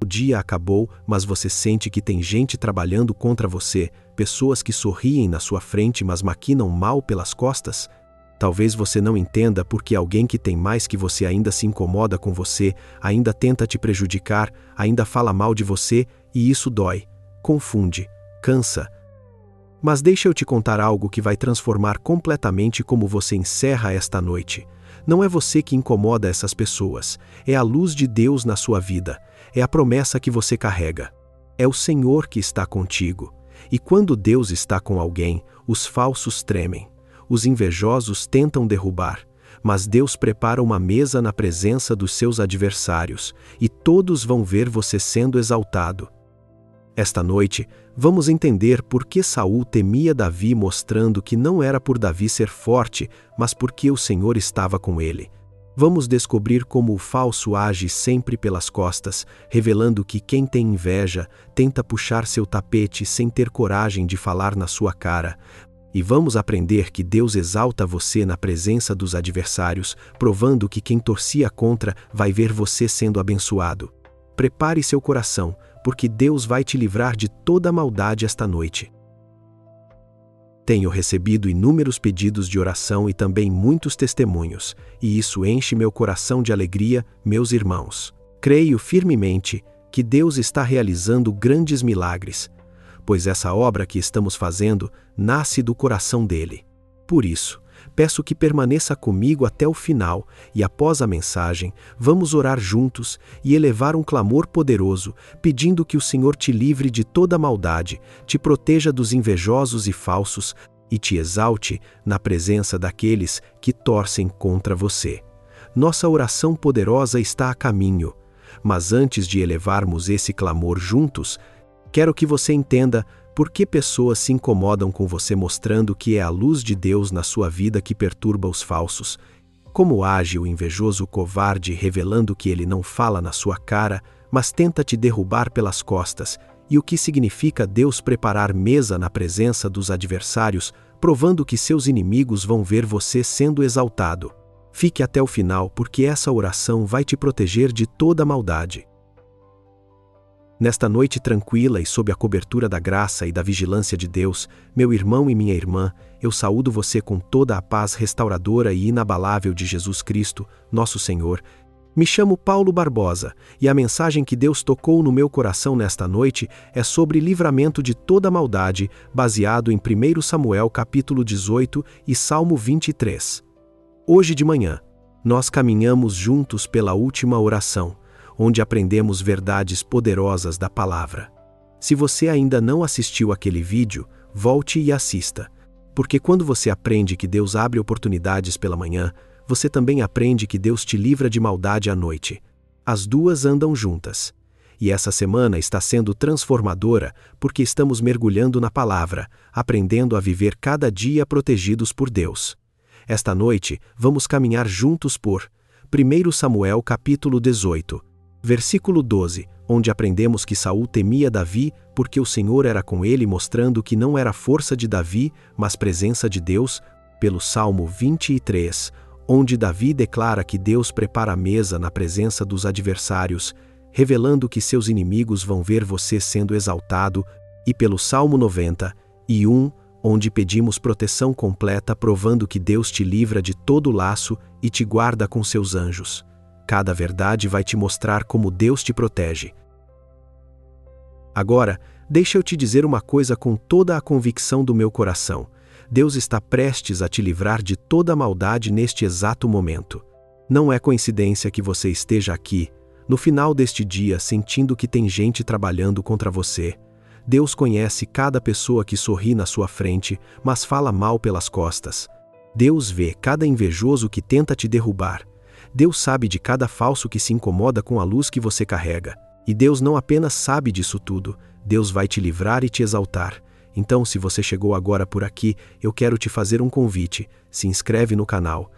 dia acabou, mas você sente que tem gente trabalhando contra você, pessoas que sorriem na sua frente mas maquinam mal pelas costas? Talvez você não entenda porque alguém que tem mais que você ainda se incomoda com você, ainda tenta te prejudicar, ainda fala mal de você, e isso dói, confunde, cansa. Mas deixa eu te contar algo que vai transformar completamente como você encerra esta noite. Não é você que incomoda essas pessoas, é a luz de Deus na sua vida, é a promessa que você carrega. É o Senhor que está contigo. E quando Deus está com alguém, os falsos tremem. Os invejosos tentam derrubar, mas Deus prepara uma mesa na presença dos seus adversários, e todos vão ver você sendo exaltado. Esta noite, vamos entender por que Saul temia Davi, mostrando que não era por Davi ser forte, mas porque o Senhor estava com ele. Vamos descobrir como o falso age sempre pelas costas, revelando que quem tem inveja tenta puxar seu tapete sem ter coragem de falar na sua cara. E vamos aprender que Deus exalta você na presença dos adversários, provando que quem torcia contra vai ver você sendo abençoado. Prepare seu coração, porque Deus vai te livrar de toda maldade esta noite. Tenho recebido inúmeros pedidos de oração e também muitos testemunhos, e isso enche meu coração de alegria, meus irmãos. Creio firmemente que Deus está realizando grandes milagres, pois essa obra que estamos fazendo nasce do coração dele. Por isso, peço que permaneça comigo até o final e após a mensagem, vamos orar juntos e elevar um clamor poderoso, pedindo que o Senhor te livre de toda maldade, te proteja dos invejosos e falsos e te exalte na presença daqueles que torcem contra você. Nossa oração poderosa está a caminho, mas antes de elevarmos esse clamor juntos, quero que você entenda por que pessoas se incomodam com você, mostrando que é a luz de Deus na sua vida que perturba os falsos. Como age o invejoso covarde, revelando que ele não fala na sua cara, mas tenta te derrubar pelas costas, e o que significa Deus preparar mesa na presença dos adversários, provando que seus inimigos vão ver você sendo exaltado. Fique até o final, porque essa oração vai te proteger de toda maldade. Nesta noite tranquila e sob a cobertura da graça e da vigilância de Deus, meu irmão e minha irmã, eu saúdo você com toda a paz restauradora e inabalável de Jesus Cristo, nosso Senhor. Me chamo Paulo Barbosa, e a mensagem que Deus tocou no meu coração nesta noite é sobre livramento de toda maldade, baseado em 1 Samuel capítulo 18 e Salmo 23. Hoje de manhã, nós caminhamos juntos pela última oração, onde aprendemos verdades poderosas da palavra. Se você ainda não assistiu aquele vídeo, volte e assista, porque quando você aprende que Deus abre oportunidades pela manhã, você também aprende que Deus te livra de maldade à noite. As duas andam juntas. E essa semana está sendo transformadora porque estamos mergulhando na palavra, aprendendo a viver cada dia protegidos por Deus. Esta noite, vamos caminhar juntos por 1 Samuel capítulo 18. Versículo 12, onde aprendemos que Saul temia Davi porque o Senhor era com ele, mostrando que não era força de Davi, mas presença de Deus, pelo Salmo 23, onde Davi declara que Deus prepara a mesa na presença dos adversários, revelando que seus inimigos vão ver você sendo exaltado, e pelo Salmo 91, onde pedimos proteção completa, provando que Deus te livra de todo laço e te guarda com seus anjos. Cada verdade vai te mostrar como Deus te protege. Agora, deixa eu te dizer uma coisa com toda a convicção do meu coração. Deus está prestes a te livrar de toda a maldade neste exato momento. Não é coincidência que você esteja aqui, no final deste dia, sentindo que tem gente trabalhando contra você. Deus conhece cada pessoa que sorri na sua frente, mas fala mal pelas costas. Deus vê cada invejoso que tenta te derrubar. Deus sabe de cada falso que se incomoda com a luz que você carrega. E Deus não apenas sabe disso tudo, Deus vai te livrar e te exaltar. Então, se você chegou agora por aqui, eu quero te fazer um convite. Se inscreve no canal.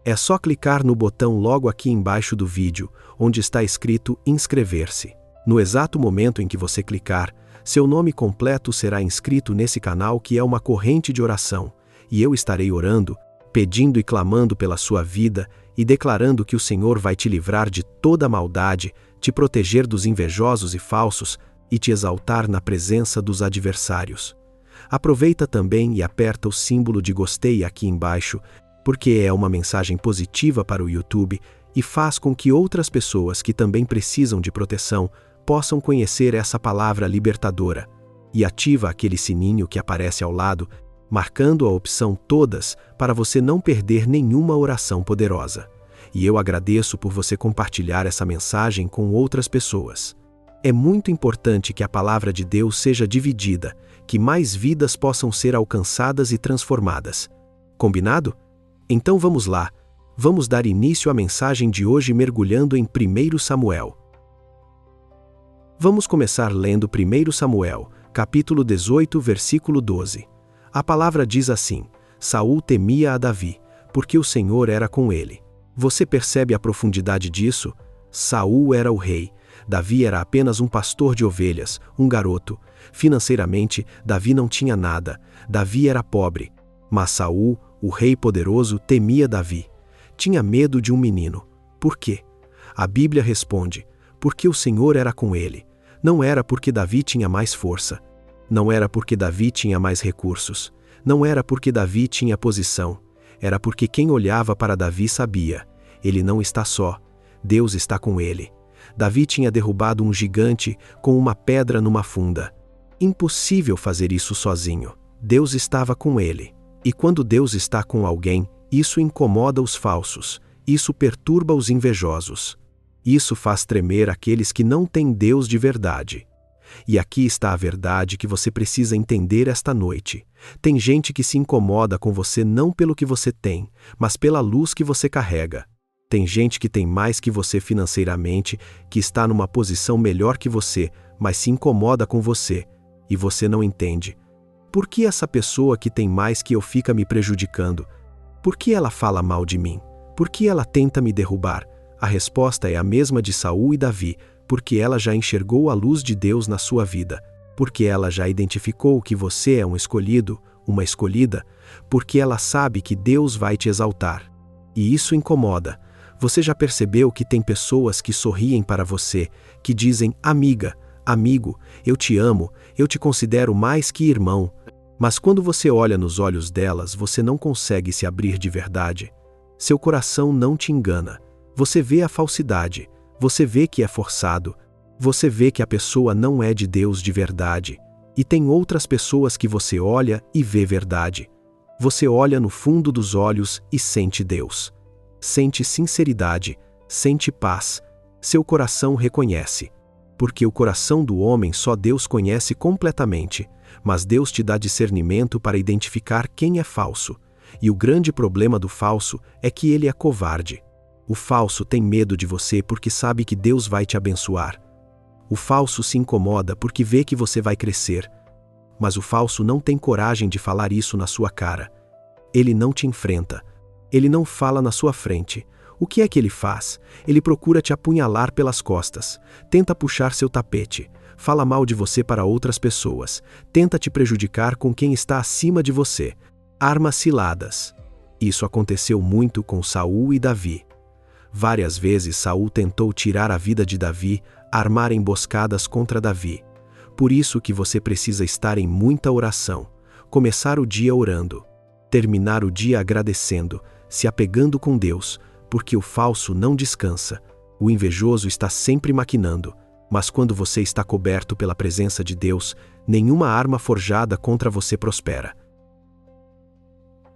É só clicar no botão logo aqui embaixo do vídeo, onde está escrito inscrever-se. No exato momento em que você clicar, seu nome completo será inscrito nesse canal, que é uma corrente de oração, e eu estarei orando, pedindo e clamando pela sua vida e declarando que o Senhor vai te livrar de toda a maldade, te proteger dos invejosos e falsos e te exaltar na presença dos adversários. Aproveita também e aperta o símbolo de gostei aqui embaixo, porque é uma mensagem positiva para o YouTube e faz com que outras pessoas que também precisam de proteção possam conhecer essa palavra libertadora. E ativa aquele sininho que aparece ao lado, marcando a opção todas para você não perder nenhuma oração poderosa. E eu agradeço por você compartilhar essa mensagem com outras pessoas. É muito importante que a palavra de Deus seja dividida, que mais vidas possam ser alcançadas e transformadas. Combinado? Então vamos lá, vamos dar início à mensagem de hoje mergulhando em 1 Samuel. Vamos começar lendo 1 Samuel, capítulo 18, versículo 12. A palavra diz assim: Saul temia a Davi, porque o Senhor era com ele. Você percebe a profundidade disso? Saul era o rei. Davi era apenas um pastor de ovelhas, um garoto. Financeiramente, Davi não tinha nada. Davi era pobre. Mas Saul, o rei poderoso, temia Davi. Tinha medo de um menino. Por quê? A Bíblia responde: porque o Senhor era com ele. Não era porque Davi tinha mais força. Não era porque Davi tinha mais recursos. Não era porque Davi tinha posição. Era porque quem olhava para Davi sabia: ele não está só. Deus está com ele. Davi tinha derrubado um gigante com uma pedra numa funda. Impossível fazer isso sozinho. Deus estava com ele. E quando Deus está com alguém, isso incomoda os falsos. Isso perturba os invejosos. Isso faz tremer aqueles que não têm Deus de verdade. E aqui está a verdade que você precisa entender esta noite. Tem gente que se incomoda com você não pelo que você tem, mas pela luz que você carrega. Tem gente que tem mais que você financeiramente, que está numa posição melhor que você, mas se incomoda com você, e você não entende. Por que essa pessoa que tem mais que eu fica me prejudicando? Por que ela fala mal de mim? Por que ela tenta me derrubar? A resposta é a mesma de Saul e Davi, porque ela já enxergou a luz de Deus na sua vida, porque ela já identificou que você é um escolhido, uma escolhida, porque ela sabe que Deus vai te exaltar. E isso incomoda. Você já percebeu que tem pessoas que sorriem para você, que dizem: amiga, amigo, eu te amo, eu te considero mais que irmão. Mas quando você olha nos olhos delas, você não consegue se abrir de verdade. Seu coração não te engana. Você vê a falsidade, você vê que é forçado, você vê que a pessoa não é de Deus de verdade. E tem outras pessoas que você olha e vê verdade. Você olha no fundo dos olhos e sente Deus. Sente sinceridade, sente paz. Seu coração reconhece. Porque o coração do homem só Deus conhece completamente, mas Deus te dá discernimento para identificar quem é falso. E o grande problema do falso é que ele é covarde. O falso tem medo de você porque sabe que Deus vai te abençoar. O falso se incomoda porque vê que você vai crescer. Mas o falso não tem coragem de falar isso na sua cara. Ele não te enfrenta. Ele não fala na sua frente. O que é que ele faz? Ele procura te apunhalar pelas costas, tenta puxar seu tapete, fala mal de você para outras pessoas, tenta te prejudicar com quem está acima de você. Armas ciladas. Isso aconteceu muito com Saul e Davi. Várias vezes Saul tentou tirar a vida de Davi, armar emboscadas contra Davi. Por isso que você precisa estar em muita oração, começar o dia orando, terminar o dia agradecendo, se apegando com Deus, porque o falso não descansa, o invejoso está sempre maquinando, mas quando você está coberto pela presença de Deus, nenhuma arma forjada contra você prospera.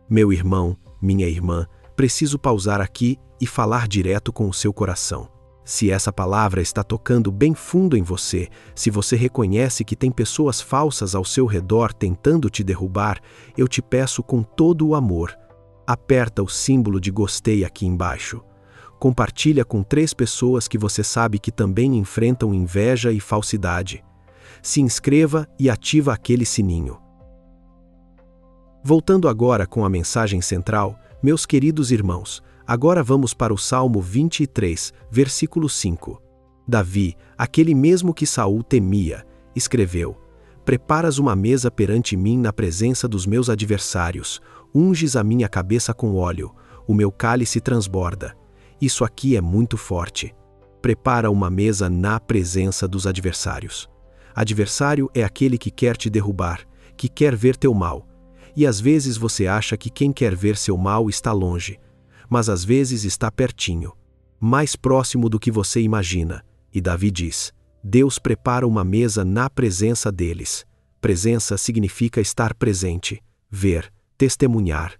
Meu irmão, minha irmã, preciso pausar aqui e falar direto com o seu coração. Se essa palavra está tocando bem fundo em você, se você reconhece que tem pessoas falsas ao seu redor tentando te derrubar, eu te peço com todo o amor, aperta o símbolo de gostei aqui embaixo. Compartilha com 3 pessoas que você sabe que também enfrentam inveja e falsidade. Se inscreva e ativa aquele sininho. Voltando agora com a mensagem central, meus queridos irmãos, agora vamos para o Salmo 23, versículo 5. Davi, aquele mesmo que Saul temia, escreveu: Preparas uma mesa perante mim na presença dos meus adversários, unges a minha cabeça com óleo, o meu cálice transborda. Isso aqui é muito forte. prepara uma mesa na presença dos adversários. Adversário é aquele que quer te derrubar, que quer ver teu mal. E às vezes você acha que quem quer ver seu mal está longe, mas às vezes está pertinho, mais próximo do que você imagina. E Davi diz: Deus prepara uma mesa na presença deles. Presença significa estar presente, ver, testemunhar.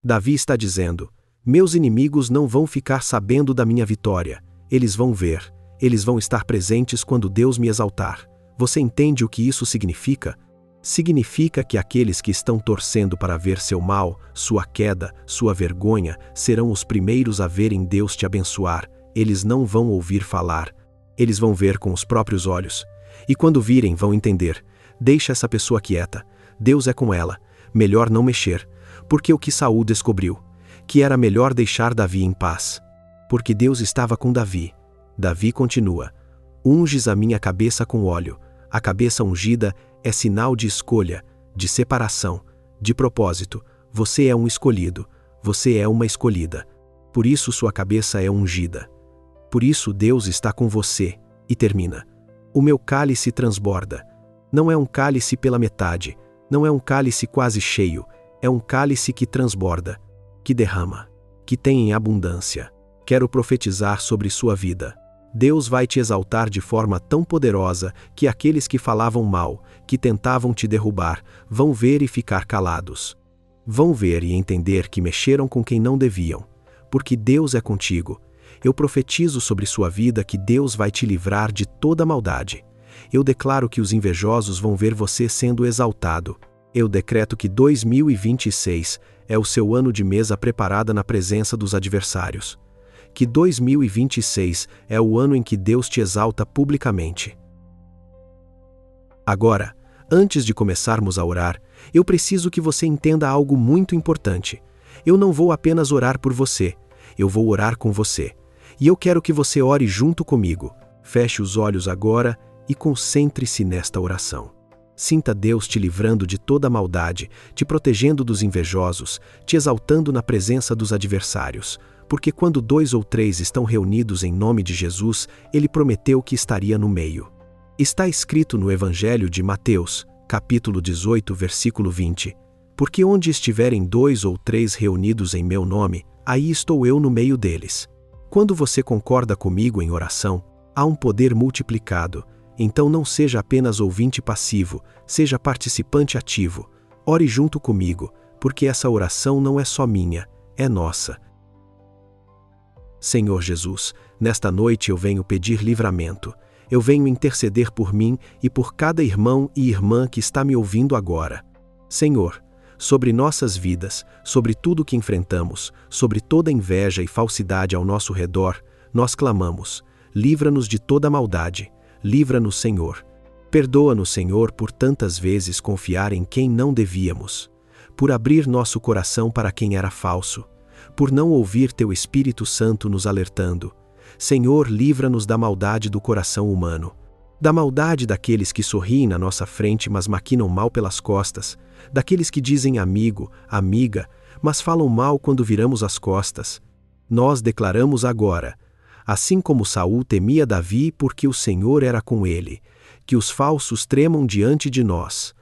Davi está dizendo: meus inimigos não vão ficar sabendo da minha vitória. Eles vão ver, eles vão estar presentes quando Deus me exaltar. Você entende o que isso significa? Significa que aqueles que estão torcendo para ver seu mal, sua queda, sua vergonha, serão os primeiros a verem Deus te abençoar. Eles não vão ouvir falar. Eles vão ver com os próprios olhos. E quando virem, vão entender. Deixa essa pessoa quieta. Deus é com ela. Melhor não mexer. Porque o que Saul descobriu? Que era melhor deixar Davi em paz. Porque Deus estava com Davi. Davi continua: unges a minha cabeça com óleo. A cabeça ungida é sinal de escolha, de separação, de propósito. Você é um escolhido. Você é uma escolhida. Por isso sua cabeça é ungida. Por isso Deus está com você. E termina: o meu cálice transborda. Não é um cálice pela metade. Não é um cálice quase cheio. É um cálice que transborda, que derrama, que tem em abundância. Quero profetizar sobre sua vida. Deus vai te exaltar de forma tão poderosa que aqueles que falavam mal, que tentavam te derrubar, vão ver e ficar calados. Vão ver e entender que mexeram com quem não deviam. Porque Deus é contigo. Eu profetizo sobre sua vida que Deus vai te livrar de toda maldade. Eu declaro que os invejosos vão ver você sendo exaltado. Eu decreto que 2026 é o seu ano de mesa preparada na presença dos adversários. Que 2026 é o ano em que Deus te exalta publicamente. Agora, antes de começarmos a orar, eu preciso que você entenda algo muito importante. Eu não vou apenas orar por você, eu vou orar com você. E eu quero que você ore junto comigo. Feche os olhos agora e concentre-se nesta oração. Sinta Deus te livrando de toda maldade, te protegendo dos invejosos, te exaltando na presença dos adversários. Porque quando 2 ou 3 estão reunidos em nome de Jesus, Ele prometeu que estaria no meio. Está escrito no Evangelho de Mateus, capítulo 18, versículo 20. Porque onde estiverem 2 ou 3 reunidos em meu nome, aí estou eu no meio deles. Quando você concorda comigo em oração, há um poder multiplicado. Então não seja apenas ouvinte passivo, seja participante ativo. Ore junto comigo, porque essa oração não é só minha, é nossa. Senhor Jesus, nesta noite eu venho pedir livramento. Eu venho interceder por mim e por cada irmão e irmã que está me ouvindo agora. Senhor, sobre nossas vidas, sobre tudo que enfrentamos, sobre toda inveja e falsidade ao nosso redor, nós clamamos: livra-nos de toda maldade. Livra-nos, Senhor. Perdoa-nos, Senhor, por tantas vezes confiar em quem não devíamos, por abrir nosso coração para quem era falso, por não ouvir Teu Espírito Santo nos alertando. Senhor, livra-nos da maldade do coração humano, da maldade daqueles que sorriem na nossa frente, mas maquinam mal pelas costas, daqueles que dizem amigo, amiga, mas falam mal quando viramos as costas. Nós declaramos agora: assim como Saul temia Davi porque o Senhor era com ele, que os falsos tremam diante de nós,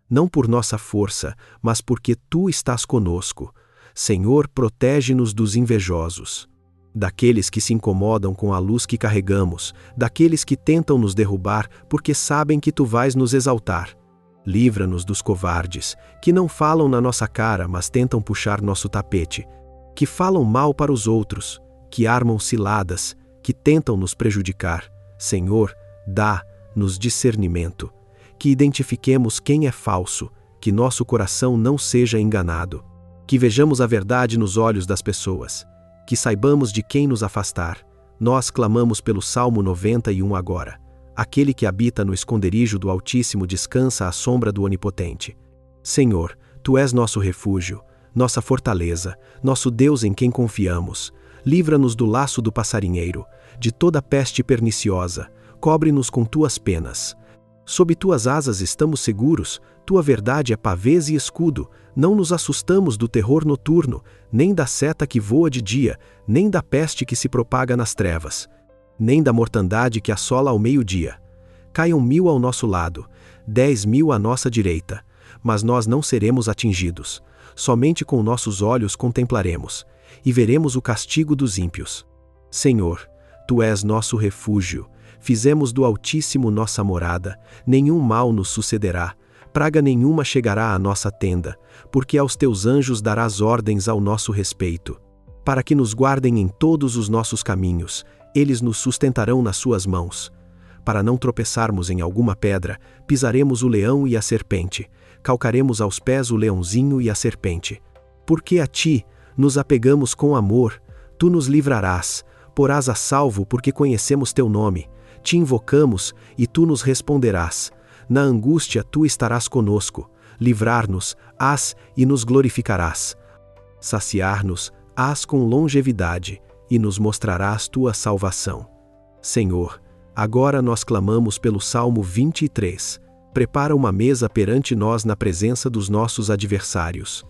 não por nossa força, mas porque Tu estás conosco. Senhor, protege-nos dos invejosos, daqueles que se incomodam com a luz que carregamos, daqueles que tentam nos derrubar porque sabem que Tu vais nos exaltar. Livra-nos dos covardes, que não falam na nossa cara, mas tentam puxar nosso tapete, que falam mal para os outros, que armam ciladas, que tentam nos prejudicar. Senhor, dá-nos discernimento, que identifiquemos quem é falso, que nosso coração não seja enganado, que vejamos a verdade nos olhos das pessoas, que saibamos de quem nos afastar. Nós clamamos pelo Salmo 91 agora. Aquele que habita no esconderijo do Altíssimo descansa à sombra do Onipotente. Senhor, Tu és nosso refúgio, nossa fortaleza, nosso Deus em quem confiamos. Livra-nos do laço do passarinheiro, de toda peste perniciosa. Cobre-nos com Tuas penas. Sob Tuas asas estamos seguros, Tua verdade é pavês e escudo. Não nos assustamos do terror noturno, nem da seta que voa de dia, nem da peste que se propaga nas trevas. nem da mortandade que assola ao meio-dia. Caiam 1000 ao nosso lado, 10.000 à nossa direita, mas nós não seremos atingidos. Somente com nossos olhos contemplaremos, e veremos o castigo dos ímpios. Senhor, Tu és nosso refúgio, fizemos do Altíssimo nossa morada, nenhum mal nos sucederá, praga nenhuma chegará à nossa tenda, porque aos Teus anjos darás ordens ao nosso respeito, para que nos guardem em todos os nossos caminhos, eles nos sustentarão nas suas mãos. Para não tropeçarmos em alguma pedra, pisaremos o leão e a serpente, calcaremos aos pés o leãozinho e a serpente. Porque a Ti nos apegamos com amor, Tu nos livrarás, porás a salvo porque conhecemos Teu nome, Te invocamos e Tu nos responderás. Na angústia Tu estarás conosco, livrar-nos-ás e nos glorificarás. Saciar-nos-ás com longevidade e nos mostrarás Tua salvação. Senhor, agora nós clamamos pelo Salmo 23. Prepara uma mesa perante nós na presença dos nossos adversários.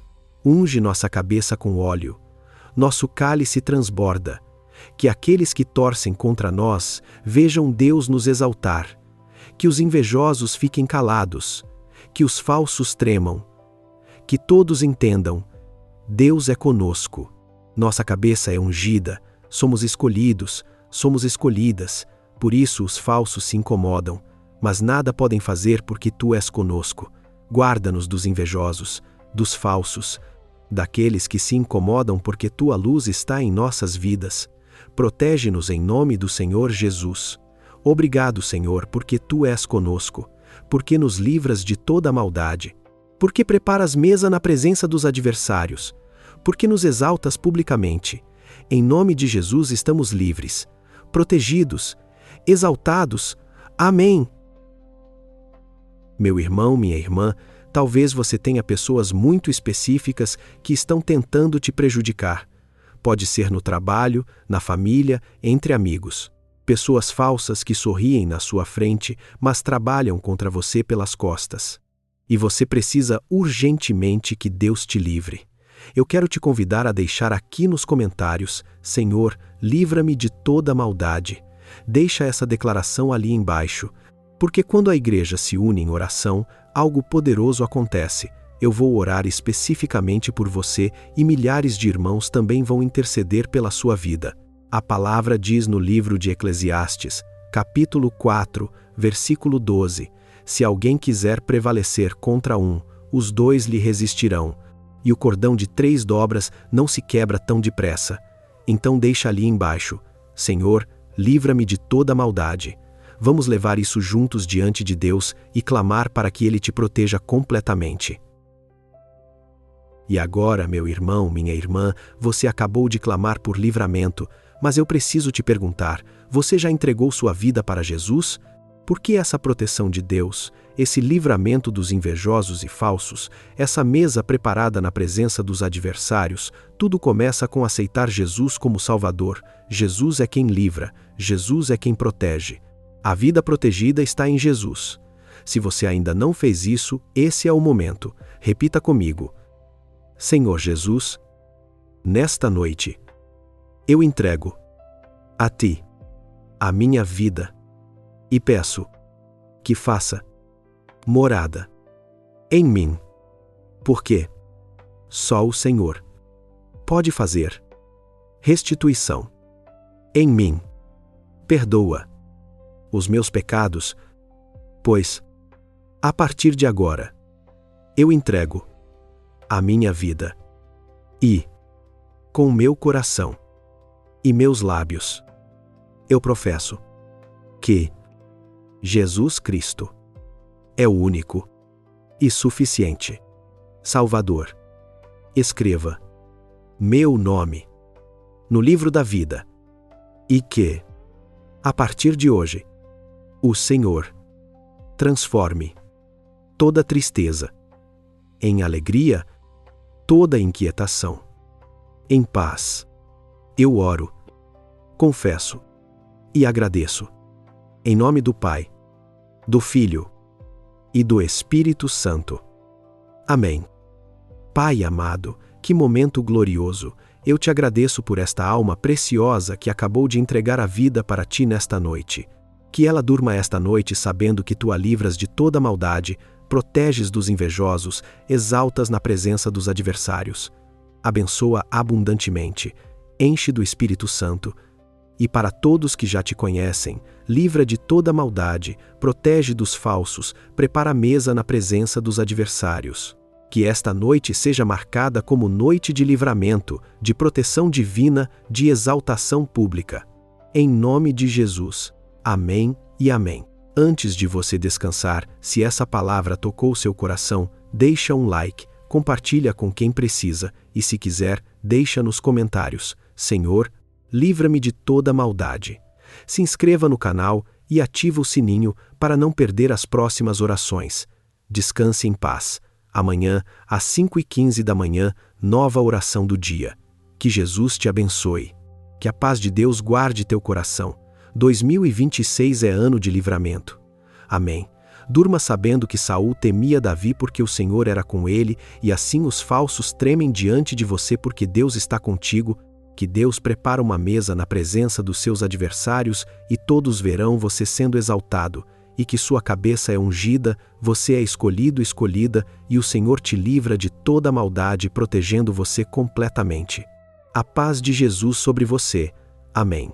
Unge nossa cabeça com óleo. Nosso cálice transborda. Que aqueles que torcem contra nós vejam Deus nos exaltar. Que os invejosos fiquem calados. Que os falsos tremam. Que todos entendam: Deus é conosco. Nossa cabeça é ungida, somos escolhidos, somos escolhidas, por isso os falsos se incomodam, mas nada podem fazer porque Tu és conosco. Guarda-nos dos invejosos, dos falsos, daqueles que se incomodam porque Tua luz está em nossas vidas. Protege-nos em nome do Senhor Jesus. Obrigado, Senhor, porque Tu és conosco, porque nos livras de toda maldade, porque preparas mesa na presença dos adversários, porque nos exaltas publicamente. Em nome de Jesus estamos livres, protegidos, exaltados. Amém. Meu irmão, minha irmã, talvez você tenha pessoas muito específicas que estão tentando te prejudicar. Pode ser no trabalho, na família, entre amigos. Pessoas falsas que sorriem na sua frente, mas trabalham contra você pelas costas. E você precisa urgentemente que Deus te livre. Eu quero te convidar a deixar aqui nos comentários: Senhor, livra-me de toda maldade. Deixa essa declaração ali embaixo, porque quando a igreja se une em oração, algo poderoso acontece. Eu vou orar especificamente por você e milhares de irmãos também vão interceder pela sua vida. A palavra diz no livro de Eclesiastes, capítulo 4, versículo 12, se alguém quiser prevalecer contra um, os dois lhe resistirão, e o cordão de 3 dobras não se quebra tão depressa. Então deixa ali embaixo: Senhor, livra-me de toda maldade. Vamos levar isso juntos diante de Deus e clamar para que Ele te proteja completamente. E agora, meu irmão, minha irmã, você acabou de clamar por livramento, mas eu preciso te perguntar: você já entregou sua vida para Jesus? Por que essa proteção de Deus, esse livramento dos invejosos e falsos, essa mesa preparada na presença dos adversários, tudo começa com aceitar Jesus como Salvador. Jesus é quem livra, Jesus é quem protege. A vida protegida está em Jesus. Se você ainda não fez isso, esse é o momento. Repita comigo: Senhor Jesus, nesta noite, eu entrego a Ti a minha vida e peço que faça morada em mim, porque só o Senhor pode fazer restituição em mim. Perdoa os meus pecados, pois, a partir de agora, eu entrego a minha vida e, com o meu coração e meus lábios, eu professo que Jesus Cristo é o único e suficiente Salvador. Escreva meu nome no livro da vida e que, a partir de hoje, o Senhor transforme toda tristeza em alegria, toda inquietação em paz. Eu oro, confesso e agradeço. Em nome do Pai, do Filho e do Espírito Santo. Amém. Pai amado, que momento glorioso! eu te agradeço por esta alma preciosa que acabou de entregar a vida para ti nesta noite. Que ela durma esta noite sabendo que tu a livras de toda maldade, proteges dos invejosos, exaltas na presença dos adversários. Abençoa abundantemente, enche do Espírito Santo. E para todos que já te conhecem, livra de toda maldade, protege dos falsos, prepara a mesa na presença dos adversários. Que esta noite seja marcada como noite de livramento, de proteção divina, de exaltação pública. Em nome de Jesus. Amém e amém. Antes de você descansar, se essa palavra tocou seu coração, deixa um like, compartilha com quem precisa e, se quiser, deixa nos comentários: Senhor, livra-me de toda maldade. Se inscreva no canal e ativa o sininho para não perder as próximas orações. Descanse em paz. Amanhã, às 5h15 da manhã, nova oração do dia. Que Jesus te abençoe. Que a paz de Deus guarde teu coração. 2026 é ano de livramento. Amém. Durma sabendo que Saul temia Davi porque o Senhor era com ele, e assim os falsos tremem diante de você porque Deus está contigo. Que Deus prepara uma mesa na presença dos seus adversários e todos verão você sendo exaltado, e que sua cabeça é ungida, você é escolhido, escolhida, e o Senhor te livra de toda maldade, protegendo você completamente. A paz de Jesus sobre você. Amém.